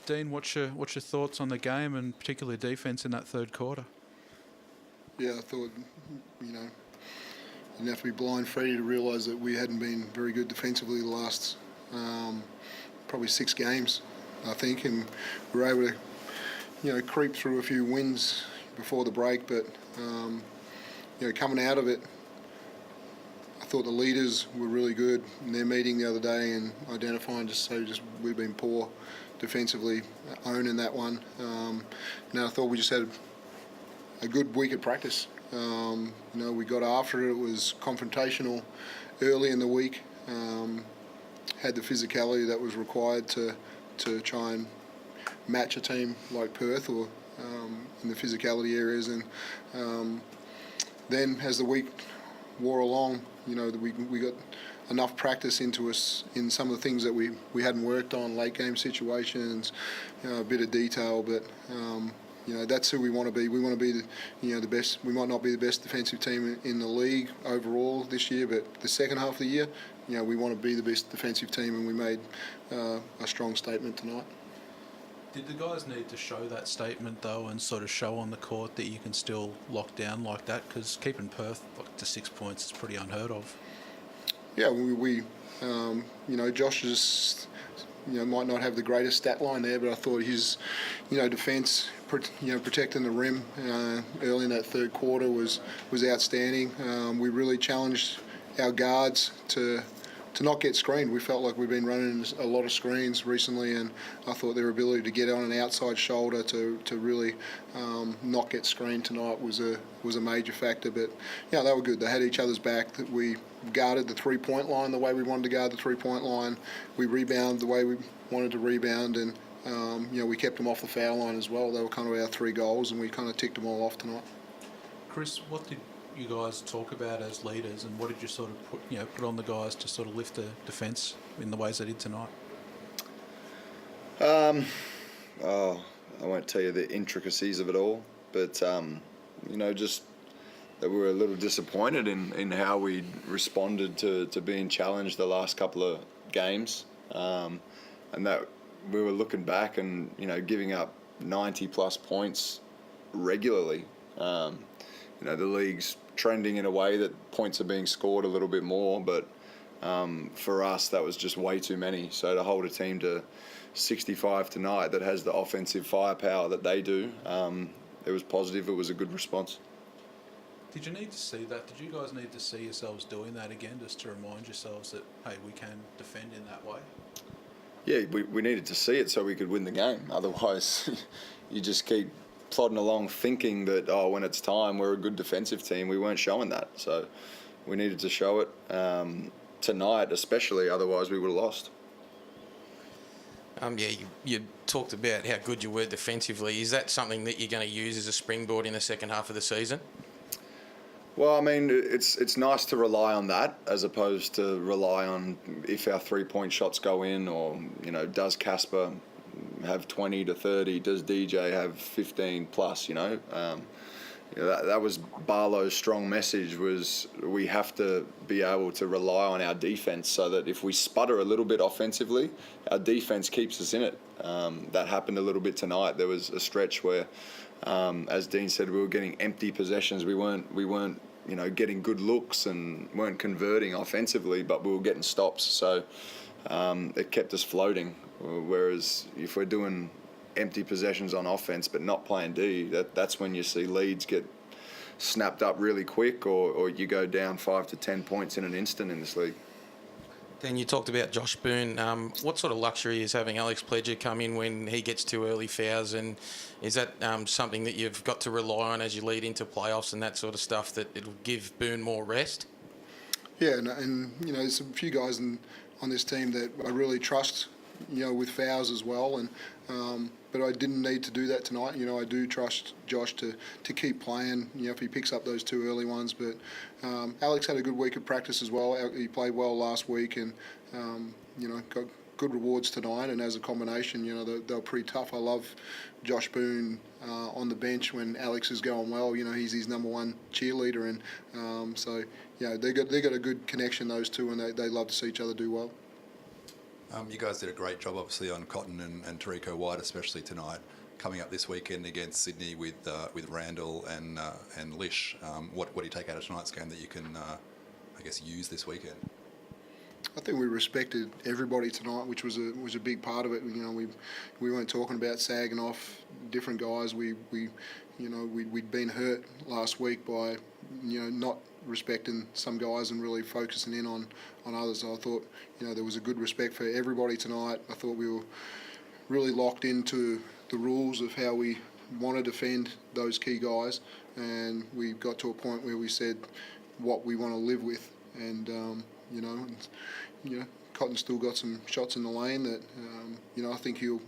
Dean, what's your thoughts on the game and particularly defence in that third quarter? Yeah, I thought, you didn't have to be blind Freddie to realise that we hadn't been very good defensively the last probably 6 games, I think, and we were able to, creep through a few wins before the break, but, coming out of it, I thought the leaders were really good in their meeting the other day and identifying we've been poor defensively, owning that one. I thought we just had a good week of practice. We got after it. It was confrontational early in the week. Had the physicality that was required to try and match a team like Perth or in the physicality areas. And then as the week wore along, we got enough practice into us in some of the things that we hadn't worked on, late game situations, a bit of detail, but that's who we want to be. We want to be the best. We might not be the best defensive team in the league overall this year, but the second half of the year, we want to be the best defensive team, and we made a strong statement tonight. Did the guys need to show that statement though, and sort of show on the court that you can still lock down like that? Because keeping Perth to 6 points is pretty unheard of. Yeah, Josh is, might not have the greatest stat line there, but I thought his, defence, protecting the rim early in that third quarter was outstanding. We really challenged our guards to not get screened. We felt like we've been running a lot of screens recently, and I thought their ability to get on an outside shoulder to really not get screened tonight was a major factor. But they were good. They had each other's back. That we guarded the 3-point line the way we wanted to guard the 3-point line. We rebounded the way we wanted to rebound, and we kept them off the foul line as well. They were kind of our 3 goals, and we kind of ticked them all off tonight. Chris, what did you guys talk about as leaders, and what did you sort of put on the guys to sort of lift the defence in the ways they did tonight? I won't tell you the intricacies of it all, but just that we were a little disappointed in how we responded to being challenged the last couple of games, and that we were looking back and giving up 90 plus points regularly. The league's trending in a way that points are being scored a little bit more, but for us that was just way too many. So to hold a team to 65 tonight that has the offensive firepower that they do, it was positive. It was a good response. Did you need to see that? Did you guys need to see yourselves doing that again, just to remind yourselves that, hey, we can defend in that way? Yeah, we needed to see it so we could win the game. Otherwise, you just keep plodding along thinking that, when it's time, we're a good defensive team. We weren't showing that. So we needed to show it tonight especially, otherwise we would have lost. You talked about how good you were defensively. Is that something that you're going to use as a springboard in the second half of the season? Well, I mean, it's nice to rely on that as opposed to rely on if our 3-point shots go in, or, does Casper have 20 to 30, does DJ have 15 plus, that was Barlow's strong message, was we have to be able to rely on our defense so that if we sputter a little bit offensively, our defense keeps us in it. That happened a little bit tonight. There was a stretch where, as Dean said, we were getting empty possessions. We weren't getting good looks and weren't converting offensively, but we were getting stops. So it kept us floating. Whereas if we're doing empty possessions on offense but not playing D, that's when you see leads get snapped up really quick, or you go down 5 to 10 points in an instant in this league. Then you talked about Josh Boone. What sort of luxury is having Alex Pledger come in when he gets 2 early fouls, and is that something that you've got to rely on as you lead into playoffs and that sort of stuff, that it'll give Boone more rest? Yeah, and there's a few guys on this team that I really trust, with fouls as well, and but I didn't need to do that tonight. I do trust Josh to keep playing, if he picks up those 2 early ones. But Alex had a good week of practice as well. He played well last week, and got good rewards tonight. And as a combination, they were pretty tough. I love Josh Boone on the bench when Alex is going well. He's his number one cheerleader, and so they got a good connection, those two, and they love to see each other do well. You guys did a great job, obviously, on Cotton and Tariko White, especially tonight. Coming up this weekend against Sydney with Randall and Lish, what do you take out of tonight's game that you can, use this weekend? I think we respected everybody tonight, which was a big part of it. We weren't talking about sagging off different guys. We'd been hurt last week by not respecting some guys and really focusing in on others. So I thought there was a good respect for everybody tonight. I thought we were really locked into the rules of how we want to defend those key guys, and we got to a point where we said what we want to live with, and Cotton's still got some shots in the lane that I think he'll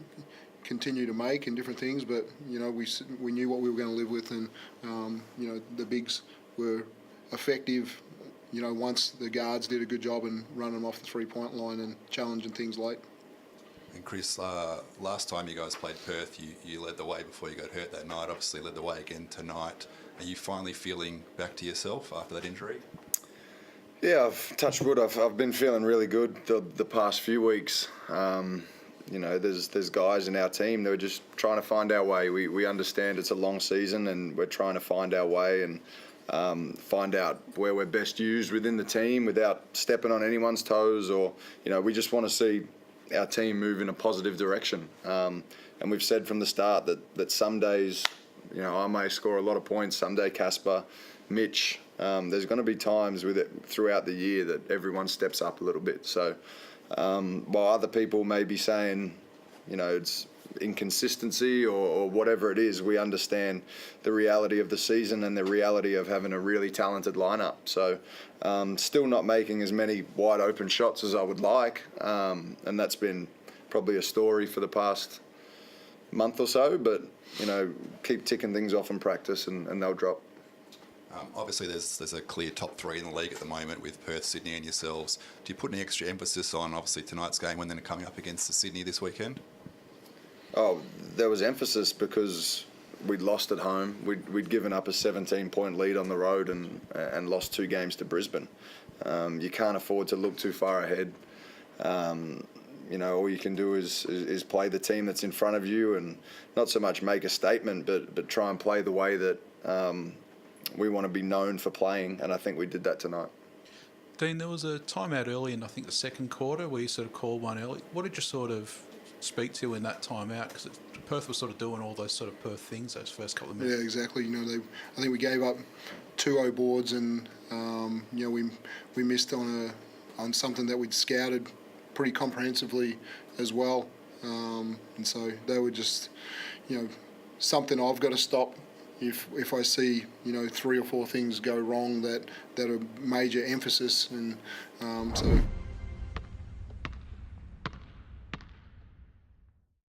continue to make and different things, but we knew what we were going to live with, and the bigs were effective once the guards did a good job in running them off the 3-point line and challenging things late. And Chris, last time you guys played Perth, you led the way before you got hurt that night. Obviously led the way again tonight. Are you finally feeling back to yourself after that injury? Yeah, I've touched wood. I've been feeling really good the past few weeks. There's guys in our team that are just trying to find our way. We understand it's a long season, and we're trying to find our way and find out where we're best used within the team without stepping on anyone's toes, or we just want to see our team move in a positive direction. And we've said from the start that some days, I may score a lot of points. Someday Casper, Mitch. There's going to be times with it throughout the year that everyone steps up a little bit. So while other people may be saying, it's inconsistency or whatever it is, we understand the reality of the season and the reality of having a really talented lineup. So still not making as many wide open shots as I would like, and that's been probably a story for the past month or so, but keep ticking things off in practice and they'll drop. Obviously, there's a clear top three in the league at the moment with Perth, Sydney and yourselves. Do you put any extra emphasis on, obviously, tonight's game and then coming up against the Sydney this weekend? Oh, there was emphasis because we'd lost at home. We'd given up a 17-point lead on the road and lost 2 games to Brisbane. You can't afford to look too far ahead. All you can do is play the team that's in front of you and not so much make a statement, but try and play the way that we want to be known for playing, and I think we did that tonight. Dean, there was a timeout early in, I think, the second quarter where you sort of called one early. What did you sort of speak to in that timeout? Because Perth was sort of doing all those sort of Perth things those first couple of minutes. Yeah, exactly. I think we gave up 2 boards, and we missed on something that we'd scouted pretty comprehensively as well, and so they were just something I've got to stop. If I see 3 or 4 things go wrong that are major emphasis, and so